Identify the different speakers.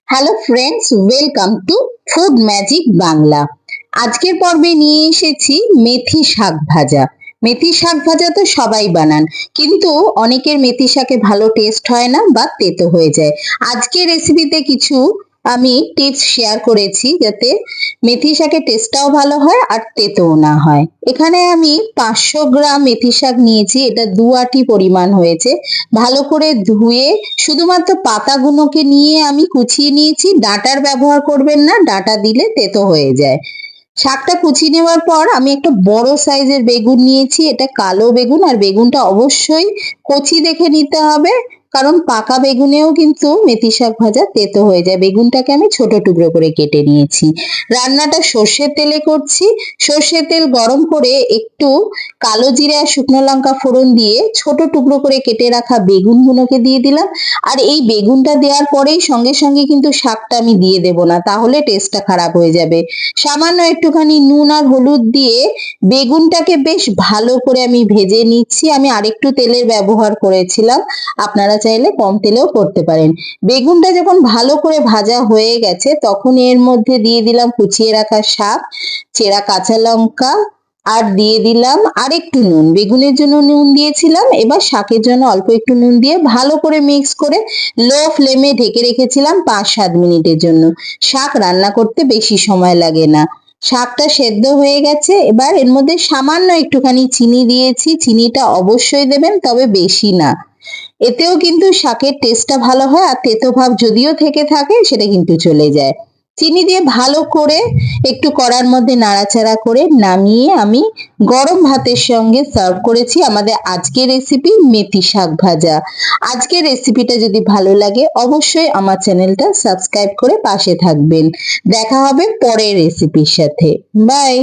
Speaker 1: Hello friends, welcome to food magic Bangla. আজকের পর্বে নিয়ে এসেছি মেথি শাক ভাজা। মেথি শাক ভাজা তো সবাই বানান, কিন্তু অনেকের মেথি শাকে ভালো টেস্ট হয় না বা তেতো হয়ে যায়। আজকের রেসিপিতে কিছু আমি টিপস শেয়ার করেছি যাতে মেথি শাকের টেস্টটাও ভালো হয় আর তেতোও না হয়। এখানে আমি 500 গ্রাম মেথি শাক নিয়েছি, এটা 2 আটি পরিমাণ হয়েছে। ভালো করে ধুয়ে শুধুমাত্র পাতাগুলোকে নিয়ে আমি কুচিয়ে নিয়েছি। ডাঁটার ব্যবহার করবেন না, ডাঁটা দিলে তেতো হয়ে যায়। শাকটা কুচিয়ে নেওয়ার পর আমি একটা বড় সাইজের বেগুন নিয়েছি, এটা কালো বেগুন, আর বেগুনটা অবশ্যই কচি দেখে নিতে হবে, কারণ পাকা বেগুনেও কিন্তু মেথি শাক ভাজা তেতো হয়ে যায়। বেগুনটাকে আমি ছোট টুকরো করে কেটে নিয়েছি। রান্নাটা সর্ষের তেলে করছি। সর্ষের তেল গরম করে একটু কালো জিরে আর শুকনো লঙ্কা ফোড়ন দিয়ে ছোট টুকরো করে কেটে রাখা বেগুনগুলোকে দিয়ে দিলাম। আর এই বেগুনটা দেওয়ার পরেই সঙ্গে সঙ্গে কিন্তু শাকটা আমি দিয়ে দেব না, তাহলে টেস্টটা খারাপ হয়ে যাবে। সামান্য একটুখানি নুন আর হলুদ দিয়ে বেগুনটাকে বেশ ভালো করে আমি ভেজে নিচ্ছি। আমি আরেকটু তেলের ব্যবহার করেছিলাম, আপনারা চাইলে কম তেলেও করতে পারেন। বেগুনটা যখন ভালো করে ভাজা হয়ে গেছে তখন এর মধ্যে দিয়ে দিলাম কুচিয়ে রাখা শাক, চেরা কাঁচা লঙ্কা, আর দিয়ে দিলাম আরেকটু নুন। বেগুনের জন্য নুন দিয়েছিলাম, এবার শাকের জন্য অল্প একটু নুন দিয়ে ভালো করে মিক্স করে লো ফ্লেমে ঢেকে রেখেছিলাম 5-7 মিনিটের জন্য। শাক রান্না করতে বেশি সময় লাগে না। শাকটা সেদ্ধ হয়ে গেছে, এবার এর মধ্যে সামান্য একটুখানি চিনি দিয়েছি। চিনিটা অবশ্যই দেবেন, তবে বেশি না। এতেও কিন্তু শাকের টেস্টটা ভালো হয়, আর তেতো ভাব যদিও থেকে থাকে সেটা কিন্তু চলে যায়। চিনি দিয়ে ভালো করে একটু কড়ার মধ্যে নাড়াচাড়া করে নামিয়ে আমি গরম ভাতের সঙ্গে সার্ভ করেছি আমাদের আজকের রেসিপি মেথি শাক ভাজা। আজকের রেসিপিটা যদি ভালো লাগে অবশ্যই আমার চ্যানেলটা সাবস্ক্রাইব করে পাশে থাকবেন। দেখা হবে পরের রেসিপির সাথে। বাই।